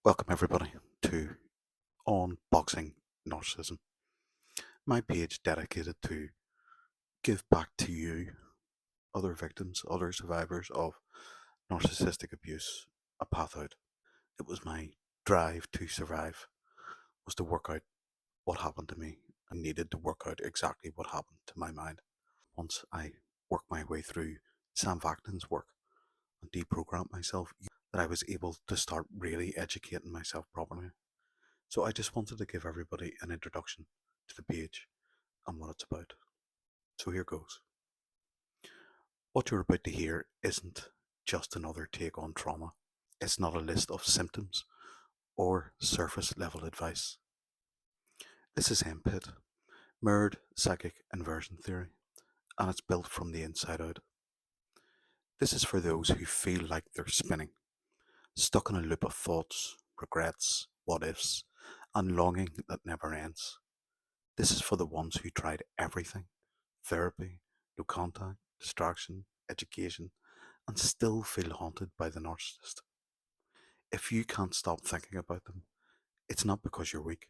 Welcome everybody to Unboxing Narcissism, my page dedicated to give back to you, other victims, other survivors of narcissistic abuse, a path out. It was my drive to survive, was to work out what happened to me. I needed to work out exactly what happened to my mind. Once I worked my way through Sam Vaknin's work and deprogrammed myself, that I was able to start really educating myself properly. So I just wanted to give everybody an introduction to the page and what it's about. So here goes. What you're about to hear isn't just another take on trauma. It's not a list of symptoms or surface level advice. This is MPIT, Mirrored Psychic Inversion Theory, and it's built from the inside out. This is for those who feel like they're spinning, stuck in a loop of thoughts, regrets, what ifs, and longing that never ends. This is for the ones who tried everything: therapy, no contact, distraction, education, and still feel haunted by the narcissist. If you can't stop thinking about them, it's not because you're weak,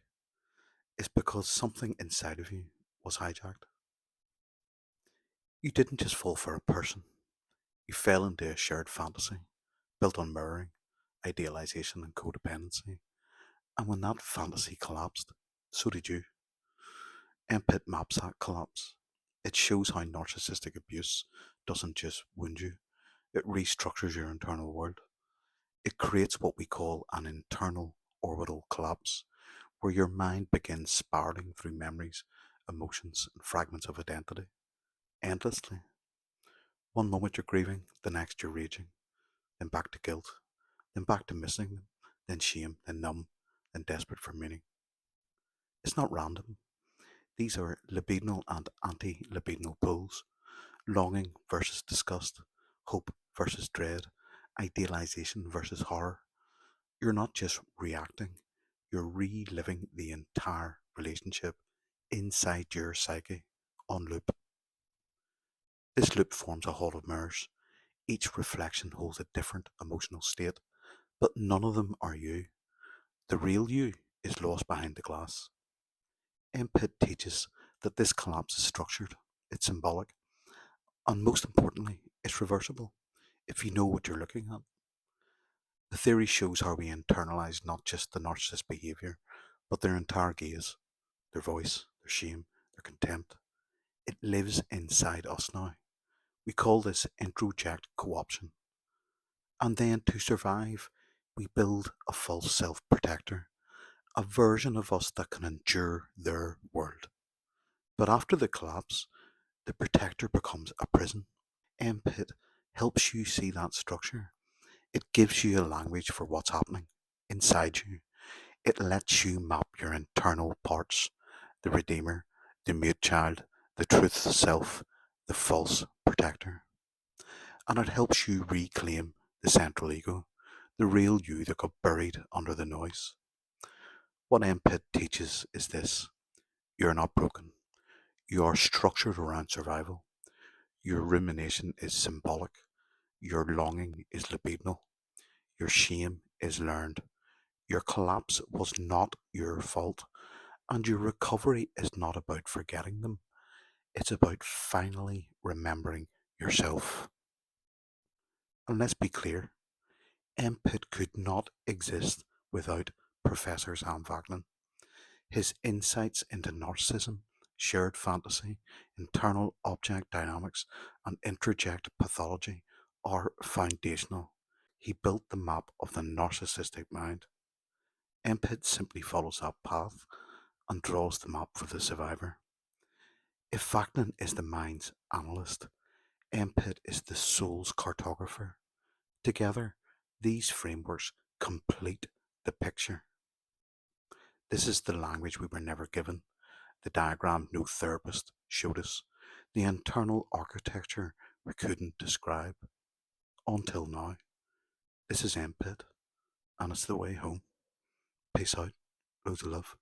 it's because something inside of you was hijacked. You didn't just fall for a person, you fell into a shared fantasy built on mirroring, idealization, and codependency. And when that fantasy collapsed, so did you. MPIT maps that collapse. It shows how narcissistic abuse doesn't just wound you, it restructures your internal world. It creates what we call an internal orbital collapse, where your mind begins spiraling through memories, emotions, and fragments of identity, endlessly. One moment you're grieving, the next you're raging, then back to guilt, then back to missing them, then shame, then numb, then desperate for meaning. It's not random. These are libidinal and anti-libidinal poles, longing versus disgust, hope versus dread, idealization versus horror. You're not just reacting, you're reliving the entire relationship inside your psyche on loop. This loop forms a hall of mirrors. Each reflection holds a different emotional state, but none of them are you. The real you is lost behind the glass. MPIT teaches that this collapse is structured, it's symbolic, and most importantly, it's reversible if you know what you're looking at. The theory shows how we internalize not just the narcissist's behavior, but their entire gaze, their voice, their shame, their contempt. It lives inside us now. We call this introject co-option. And then to survive, we build a false self-protector, a version of us that can endure their world. But after the collapse, the protector becomes a prison. MPIT helps you see that structure. It gives you a language for what's happening inside you. It lets you map your internal parts: the redeemer, the mute child, the truth self, the false protector. And it helps you reclaim the central ego, the real you that got buried under the noise. What MPIT teaches is this: you're not broken. You are structured around survival. Your rumination is symbolic. Your longing is libidinal. Your shame is learned. Your collapse was not your fault. And your recovery is not about forgetting them. It's about finally remembering yourself. And let's be clear, MPIT could not exist without Professor Sam Vaknin. His insights into narcissism, shared fantasy, internal object dynamics, and introject pathology are foundational. He built the map of the narcissistic mind. MPIT simply follows that path and draws the map for the survivor. If Vaknin is the mind's analyst, MPIT is the soul's cartographer. Together, these frameworks complete the picture. This is the language we were never given, the diagram no therapist showed us, the internal architecture we couldn't describe. Until now. This is MPIT, and it's the way home. Peace out. Loads of love.